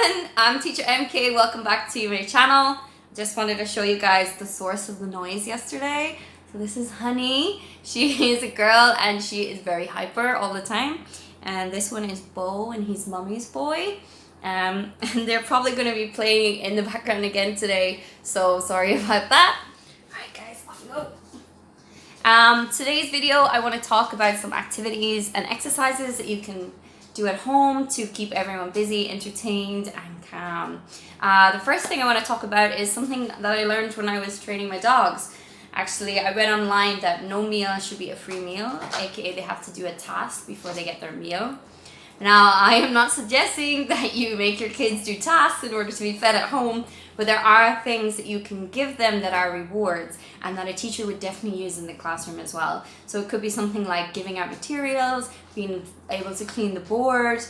everyone, I'm Teacher MK. Welcome back to my channel. Just wanted to show you guys the source of the noise yesterday. So this is Honey. She is a girl and she is very hyper all the time. And this one is Bo and he's Mummy's boy. And they're probably going to be playing in the background again today. So sorry about that. Alright guys, off we go. Today's video I want to talk about some activities and exercises that you can do at home to keep everyone busy, entertained and calm. The first thing I want to talk about is something that I learned when I was training my dogs. Actually, I read online that no meal should be a free meal, aka they have to do a task before they get their meal. Now, I am not suggesting that you make your kids do tasks in order to be fed at home, but there are things that you can give them that are rewards and that a teacher would definitely use in the classroom as well. So it could be something like giving out materials, being able to clean the board,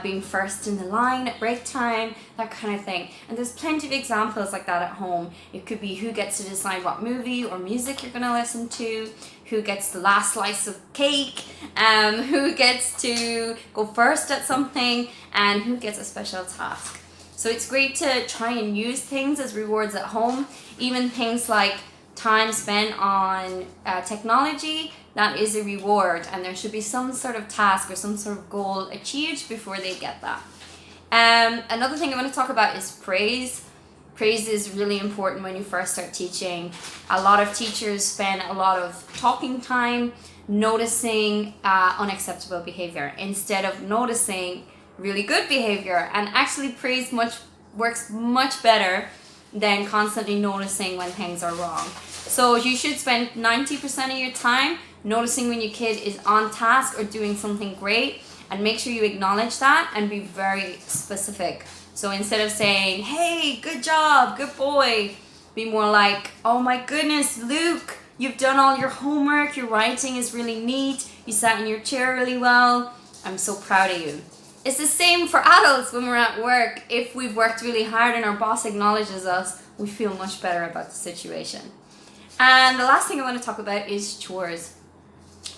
being first in the line at break time, that kind of thing. And there's plenty of examples like that at home. It could be who gets to decide what movie or music you're going to listen to, who gets the last slice of cake, who gets to go first at something, and who gets a special task. So it's great to try and use things as rewards at home, even things like time spent on technology, that is a reward, and there should be some sort of task or some sort of goal achieved before they get that. Another thing I want to talk about is praise. Praise is really important when you first start teaching. A lot of teachers spend a lot of talking time noticing unacceptable behavior instead of noticing really good behavior, and actually praise works much better than constantly noticing when things are wrong. So you should spend 90% of your time noticing when your kid is on task or doing something great, and make sure you acknowledge that and be very specific. So instead of saying, hey, good job, good boy, be more like, oh my goodness, Luke, you've done all your homework, your writing is really neat, you sat in your chair really well, I'm so proud of you. It's the same for adults when we're at work. If we've worked really hard and our boss acknowledges us, we feel much better about the situation. And the last thing I want to talk about is chores.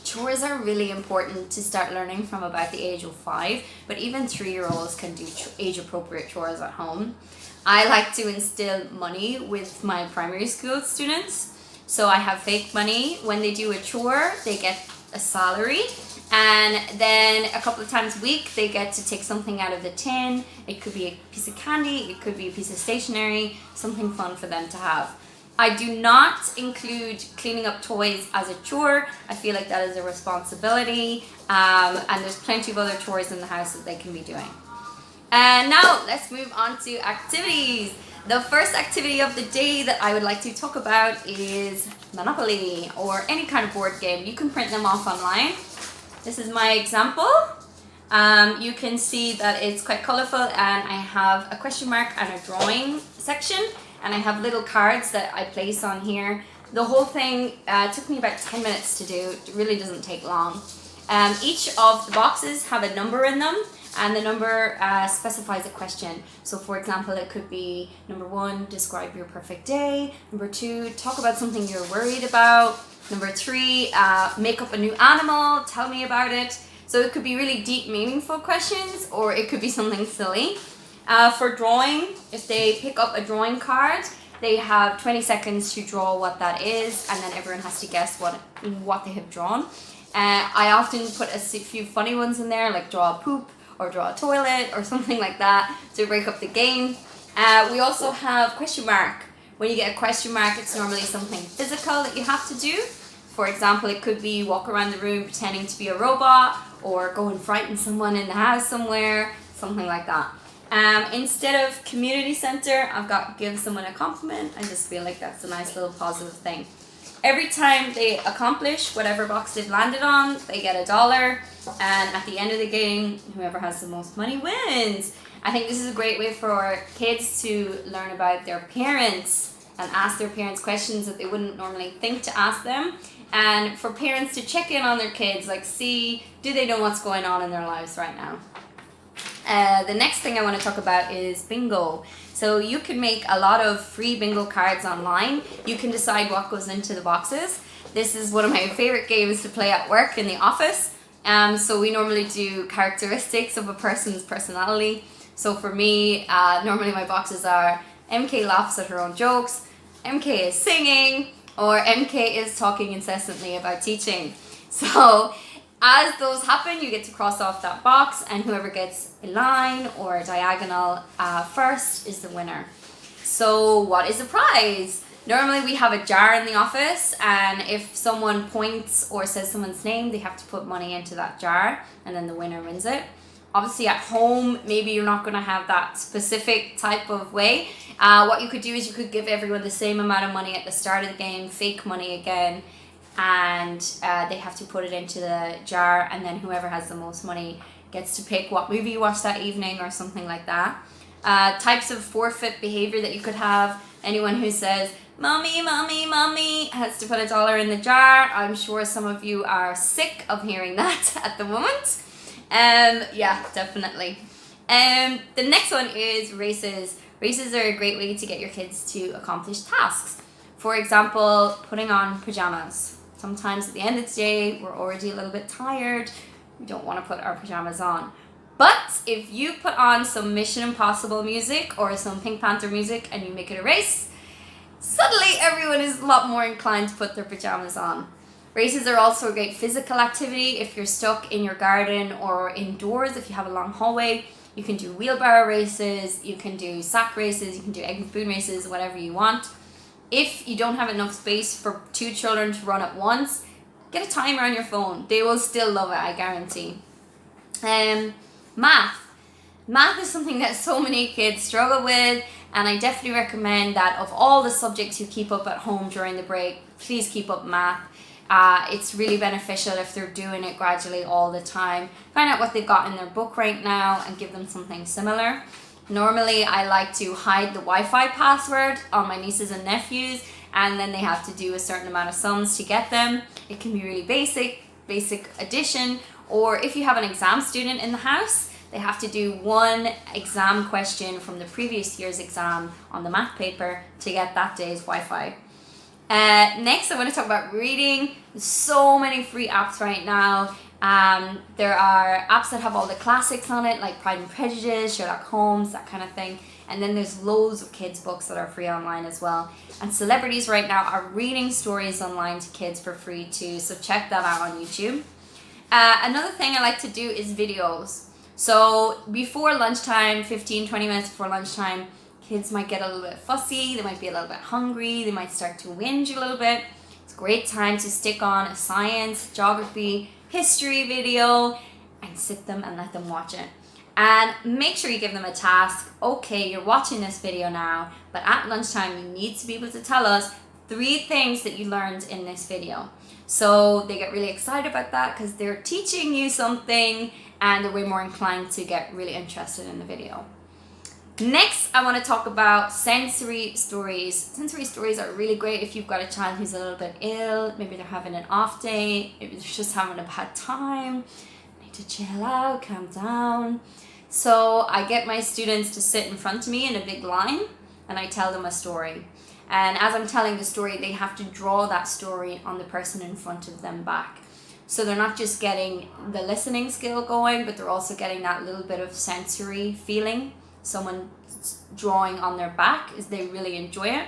Chores are really important to start learning from about the age of 5, but even 3-year-olds can do age-appropriate chores at home. I like to instill money with my primary school students. So I have fake money. When they do a chore, they get a salary. And then a couple of times a week, they get to take something out of the tin. It could be a piece of candy, it could be a piece of stationery, something fun for them to have. I do not include cleaning up toys as a chore. I feel like that is a responsibility, and there's plenty of other chores in the house that they can be doing. And now let's move on to activities. The first activity of the day that I would like to talk about is Monopoly, or any kind of board game. You can print them off online. This is my example. You can see that it's quite colorful, and I have a question mark and a drawing section, and I have little cards that I place on here. The whole thing took me about 10 minutes to do. It really doesn't take long. Each of the boxes have a number in them, and the number specifies a question. So for example, it could be number 1, describe your perfect day. Number 2, talk about something you're worried about. Number 3, make up a new animal, tell me about it. So it could be really deep, meaningful questions, or it could be something silly. For drawing, if they pick up a drawing card, they have 20 seconds to draw what that is, and then everyone has to guess what they have drawn. I often put a few funny ones in there, like draw a poop, or draw a toilet, or something like that, to break up the game. We also have question mark. When you get a question mark, it's normally something physical that you have to do. For example, it could be walk around the room pretending to be a robot, or go and frighten someone in the house somewhere, something like that. Instead of community center, I've got give someone a compliment. I just feel like that's a nice little positive thing. Every time they accomplish whatever box they've landed on, they get $1, and at the end of the game, whoever has the most money wins. I think this is a great way for kids to learn about their parents and ask their parents questions that they wouldn't normally think to ask them, and for parents to check in on their kids, like see, do they know what's going on in their lives right now. The next thing I want to talk about is bingo. So you can make a lot of free bingo cards online. You can decide what goes into the boxes. This is one of my favorite games to play at work in the office. So we normally do characteristics of a person's personality. So for me, normally my boxes are MK laughs at her own jokes, MK is singing, or MK is talking incessantly about teaching. So as those happen, you get to cross off that box, and whoever gets a line or a diagonal first is the winner. So what is the prize? Normally we have a jar in the office, and if someone points or says someone's name, they have to put money into that jar, and then the winner wins it. Obviously at home, maybe you're not going to have that specific type of way. What you could do is you could give everyone the same amount of money at the start of the game, fake money again, and they have to put it into the jar, and then whoever has the most money gets to pick what movie you watched that evening or something like that. Types of forfeit behavior that you could have: anyone who says mommy, mommy, mommy has to put $1 in the jar. I'm sure some of you are sick of hearing that at the moment. Yeah, definitely. The next one is races. Races are a great way to get your kids to accomplish tasks. For example, putting on pajamas. Sometimes at the end of the day, we're already a little bit tired. We don't want to put our pajamas on. But if you put on some Mission Impossible music or some Pink Panther music and you make it a race, suddenly everyone is a lot more inclined to put their pajamas on. Races are also a great physical activity. If you're stuck in your garden or indoors, if you have a long hallway, you can do wheelbarrow races, you can do sack races, you can do egg and spoon races, whatever you want. If you don't have enough space for 2 children to run at once, get a timer on your phone. They will still love it, I guarantee. Math. Math is something that so many kids struggle with, and I definitely recommend that of all the subjects you keep up at home during the break, please keep up math. It's really beneficial if they're doing it gradually all the time. Find out what they've got in their book right now and give them something similar. Normally, I like to hide the Wi-Fi password on my nieces and nephews, and then they have to do a certain amount of sums to get them. It can be really basic addition, or if you have an exam student in the house, they have to do one exam question from the previous year's exam on the math paper to get that day's Wi-Fi. Next, I want to talk about reading. There's so many free apps right now. There are apps that have all the classics on it, like Pride and Prejudice, Sherlock Holmes, that kind of thing. And then there's loads of kids' books that are free online as well. And celebrities right now are reading stories online to kids for free too, so check that out on YouTube. Another thing I like to do is videos. So before lunchtime, 15-20 minutes before lunchtime, kids might get a little bit fussy, they might be a little bit hungry, they might start to whinge a little bit. It's a great time to stick on a science, geography, history video and sit them and let them watch it. And make sure you give them a task. Okay, you're watching this video now, but at lunchtime you need to be able to tell us 3 things that you learned in this video. So they get really excited about that because they're teaching you something and they're way more inclined to get really interested in the video. Next, I want to talk about sensory stories. Sensory stories are really great if you've got a child who's a little bit ill, maybe they're having an off day, maybe they're just having a bad time, need to chill out, calm down. So I get my students to sit in front of me in a big line and I tell them a story. And as I'm telling the story, they have to draw that story on the person in front of them back. So they're not just getting the listening skill going, but they're also getting that little bit of sensory feeling. Someone drawing on their back, is they really enjoy it.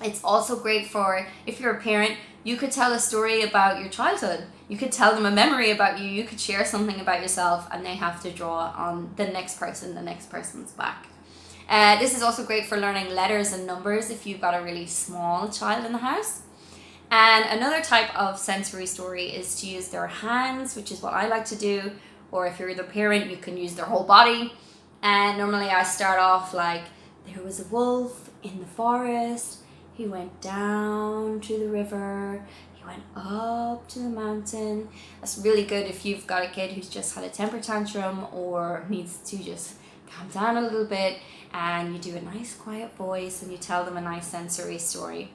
It's also great for, if you're a parent, you could tell a story about your childhood. You could tell them a memory about you. You could share something about yourself and they have to draw on the next person's back. This is also great for learning letters and numbers if you've got a really small child in the house. And another type of sensory story is to use their hands, which is what I like to do. Or if you're the parent, you can use their whole body. And normally I start off like, there was a wolf in the forest. He went down to the river. He went up to the mountain. That's really good if you've got a kid who's just had a temper tantrum or needs to just calm down a little bit, and you do a nice quiet voice and you tell them a nice sensory story.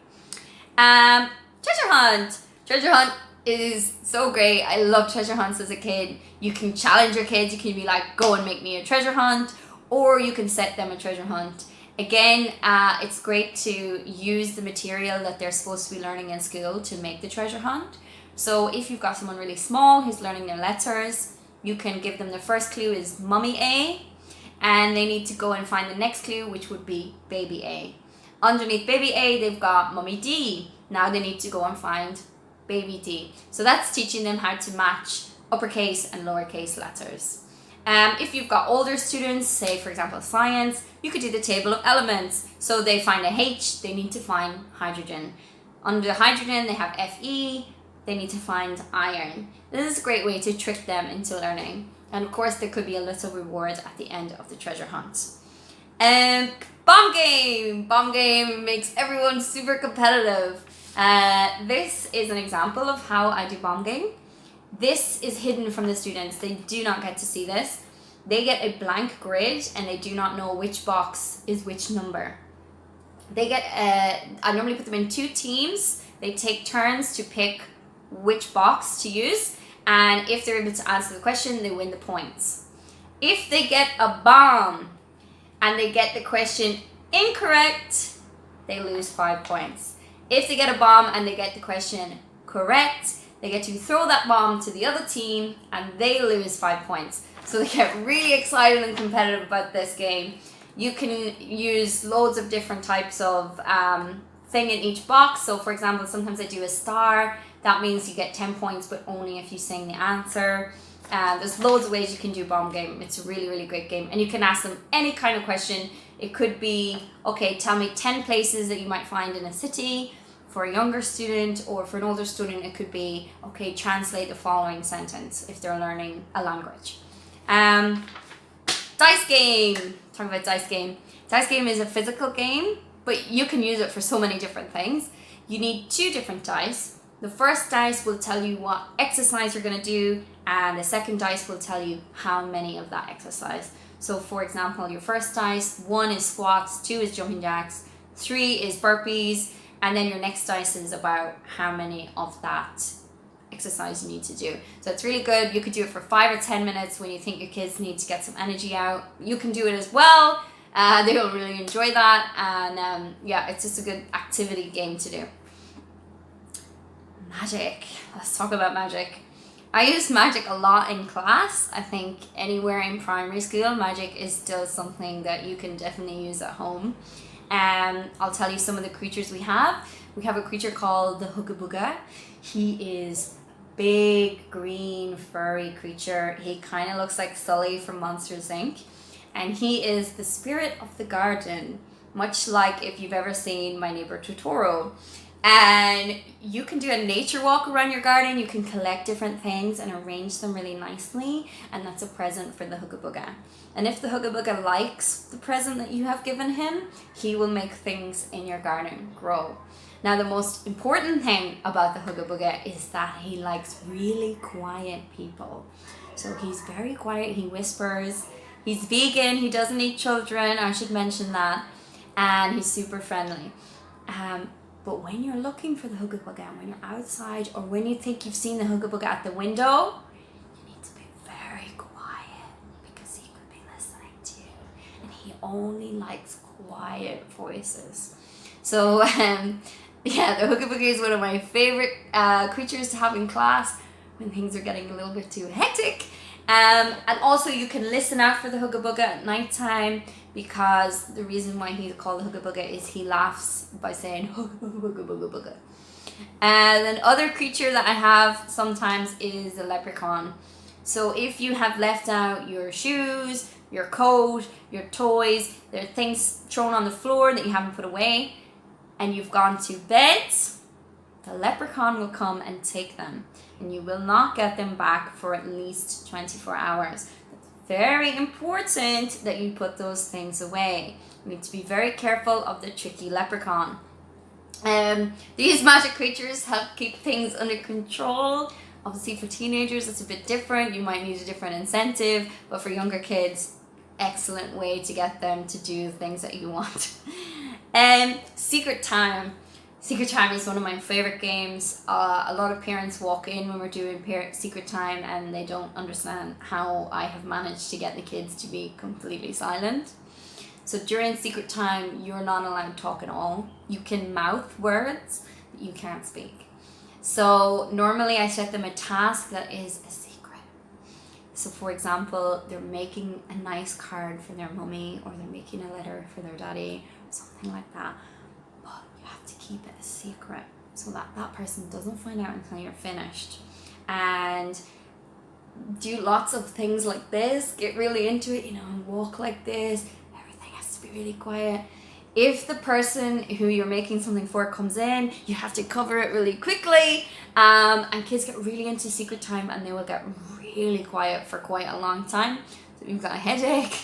Treasure hunt. Treasure hunt is so great. I love treasure hunts as a kid. You can challenge your kids. You can be like, go and make me a treasure hunt, or you can set them a treasure hunt. Again, it's great to use the material that they're supposed to be learning in school to make the treasure hunt. So if you've got someone really small who's learning their letters, you can give them the first clue is Mummy A, and they need to go and find the next clue, which would be baby A. Underneath baby A, they've got mummy D. Now they need to go and find baby D. So that's teaching them how to match uppercase and lowercase letters. If you've got older students, say for example science, you could do the table of elements. So they find a H, they need to find hydrogen. Under hydrogen, they have Fe, they need to find iron. This is a great way to trick them into learning. And of course, there could be a little reward at the end of the treasure hunt. Bomb game! Bomb game makes everyone super competitive. This is an example of how I do bomb game. This is hidden from the students. They do not get to see this. They get a blank grid and they do not know which box is which number. They get, I normally put them in 2 teams. They take turns to pick which box to use. And if they're able to answer the question, they win the points. If they get a bomb and they get the question incorrect, they lose 5 points. If they get a bomb and they get the question correct, they get to throw that bomb to the other team and they lose 5 points. So they get really excited and competitive about this game. You can use loads of different types of thing in each box. So for example, sometimes I do a star. That means you get 10 points, but only if you sing the answer. There's loads of ways you can do bomb game. It's a really, really great game. And you can ask them any kind of question. It could be, okay, tell me 10 places that you might find in a city. For a younger student, or for an older student, it could be, okay, translate the following sentence if they're learning a language. Dice game. Talk about dice game. Dice game is a physical game, but you can use it for so many different things. You need 2 different dice. The first dice will tell you what exercise you're going to do, and the second dice will tell you how many of that exercise. So for example, your first dice, 1 is squats, 2 is jumping jacks, 3 is burpees, and then your next dice is about how many of that exercise you need to do. So it's really good. You could do it for 5 or 10 minutes when you think your kids need to get some energy out. You can do it as well. They will really enjoy that. And yeah, it's just a good activity game to do. Magic. Let's talk about magic. I use magic a lot in class. I think anywhere in primary school, magic is still something that you can definitely use at home. I'll tell you some of the creatures we have. We have a creature called the Hooga Booga. He is a big, green, furry creature. He kind of looks like Sully from Monsters, Inc. And he is the spirit of the garden, much like if you've ever seen My Neighbor Totoro. And you can do a nature walk around your garden. You can collect different things and arrange them really nicely. And that's a present for the Hooga Booga. And if the Hooga Booga likes the present that you have given him, he will make things in your garden grow. Now, the most important thing about the Hooga Booga is that he likes really quiet people. So he's very quiet. He whispers. He's vegan. He doesn't eat children. I should mention that. And he's super friendly. But when you're looking for the Hooga Booga, when you're outside, or when you think you've seen the Hooga Booga at the window, you need to be very quiet because he could be listening to you. And he only likes quiet voices. So yeah, the Hooga Booga is one of my favorite creatures to have in class when things are getting a little bit too hectic. And also you can listen out for the Hooga Booga at nighttime, because the reason why he's called the Hooga Booga is he laughs by saying Hooga Booga Booga Booga. And then other creature that I have sometimes is the leprechaun. So if you have left out your shoes, your coat, your toys, there are things thrown on the floor that you haven't put away, and you've gone to bed, the leprechaun will come and take them. And you will not get them back for at least 24 hours. It's very important that you put those things away. You need to be very careful of the tricky leprechaun. These magic creatures help keep things under control. Obviously for teenagers it's a bit different. You might need a different incentive, but for younger kids, excellent way to get them to do things that you want. Secret Time. Secret Time is one of my favorite games. A lot of parents walk in when we're doing Secret Time and they don't understand how I have managed to get the kids to be completely silent. So during Secret Time, you're not allowed to talk at all. You can mouth words, but you can't speak. So normally I set them a task that is a secret. So for example, they're making a nice card for their mummy, or they're making a letter for their daddy, or something like that. But you have to keep it a secret so that that person doesn't find out until you're finished. And do lots of things like this, get really into it, walk like this, everything has to be really quiet. If the person who you're making something for comes in, you have to cover it really quickly. And kids get really into secret time, and they will get really quiet for quite a long time. So if you've got a headache,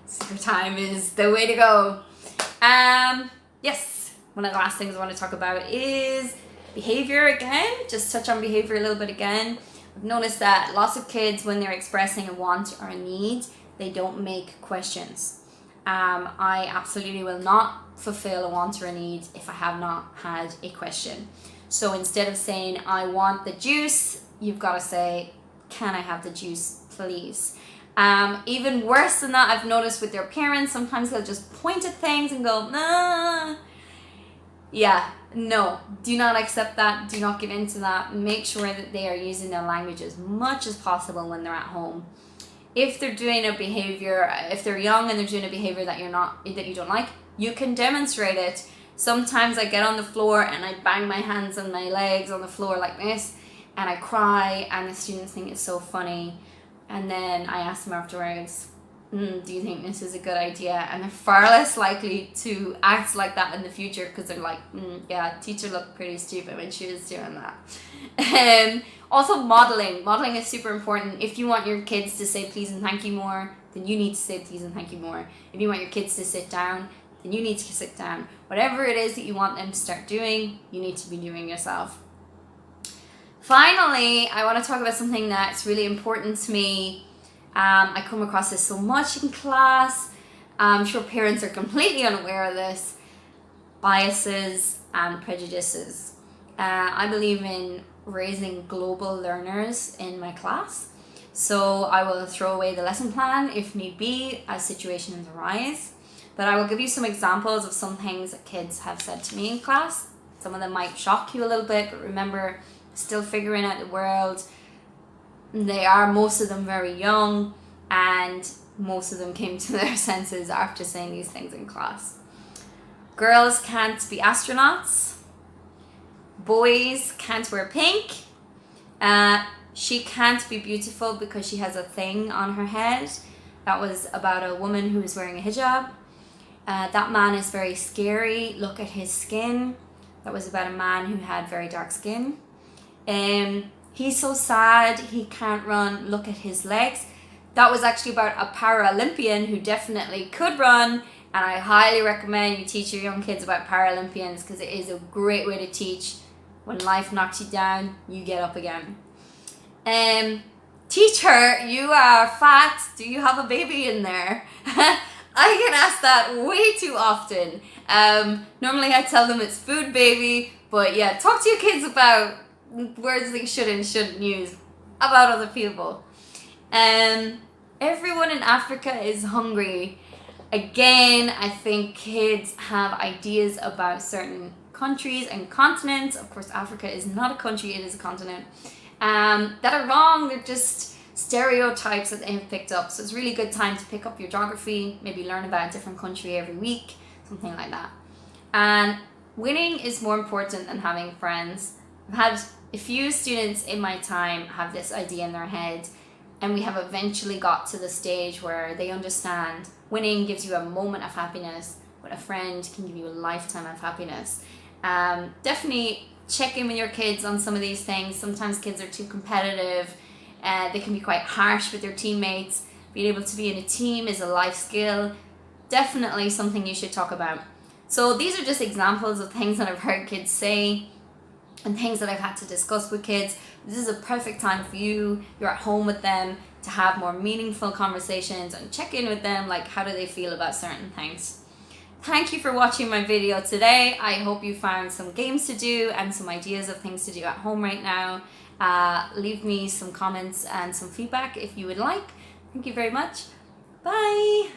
secret time is the way to go. Yes, one of the last things I want to talk about is behavior again. Just touch on behavior a little bit again. I've noticed that lots of kids, when they're expressing a want or a need, they don't make questions. I absolutely will not fulfill a want or a need if I have not had a question. So instead of saying, I want the juice, you've got to say, can I have the juice, please? Even worse than that, I've noticed with their parents, sometimes they'll just point at things and go, nah. Yeah, no, do not accept that. Do not give in to that. Make sure that they are using their language as much as possible when they're at home. If they're doing a behavior, if they're young and they're doing a behavior that you don't like, you can demonstrate it. Sometimes I get on the floor and I bang my hands and my legs on the floor like this, and I cry, and the students think it's so funny. And then I ask them afterwards, do you think this is a good idea? And they're far less likely to act like that in the future, because they're like, yeah, teacher looked pretty stupid when she was doing that. Also modeling. Modeling is super important. If you want your kids to say please and thank you more, then you need to say please and thank you more. If you want your kids to sit down, then you need to sit down. Whatever it is that you want them to start doing, you need to be doing yourself. Finally, I want to talk about something that's really important to me. I come across this so much in class. I'm sure parents are completely unaware of this. Biases and prejudices. I believe in raising global learners in my class. So I will throw away the lesson plan if need be as situations arise. But I will give you some examples of some things that kids have said to me in class. Some of them might shock you a little bit, but remember, still figuring out the world. They are, most of them, very young, and most of them came to their senses after saying these things in class. Girls can't be astronauts. Boys can't wear pink. She can't be beautiful because she has a thing on her head. That was about a woman who was wearing a hijab. That man is very scary. Look at his skin. That was about a man who had very dark skin. He's so sad, he can't run. Look at his legs. That was actually about a Paralympian who definitely could run. And I highly recommend you teach your young kids about Paralympians, because it is a great way to teach. When life knocks you down, you get up again. Teacher, you are fat. Do you have a baby in there? I get asked that way too often. Normally I tell them it's food, baby. But yeah, talk to your kids about words they should and shouldn't use about other people. Everyone in Africa is hungry. Again, I think kids have ideas about certain countries and continents. Of course, Africa is not a country, it is a continent. That are wrong. They're just stereotypes that they have picked up. So it's a really good time to pick up your geography, maybe learn about a different country every week, something like that. And winning is more important than having friends. I've had a few students in my time have this idea in their head, and we have eventually got to the stage where they understand winning gives you a moment of happiness, but a friend can give you a lifetime of happiness. Definitely check in with your kids on some of these things. Sometimes kids are too competitive. They can be quite harsh with their teammates. Being able to be in a team is a life skill. Definitely something you should talk about. So these are just examples of things that I've heard kids say and things that I've had to discuss with kids. This is a perfect time for you. You're at home with them to have more meaningful conversations and check in with them, like how do they feel about certain things. Thank you for watching my video today. I hope you found some games to do and some ideas of things to do at home right now. Leave me some comments and some feedback if you would like. Thank you very much. Bye.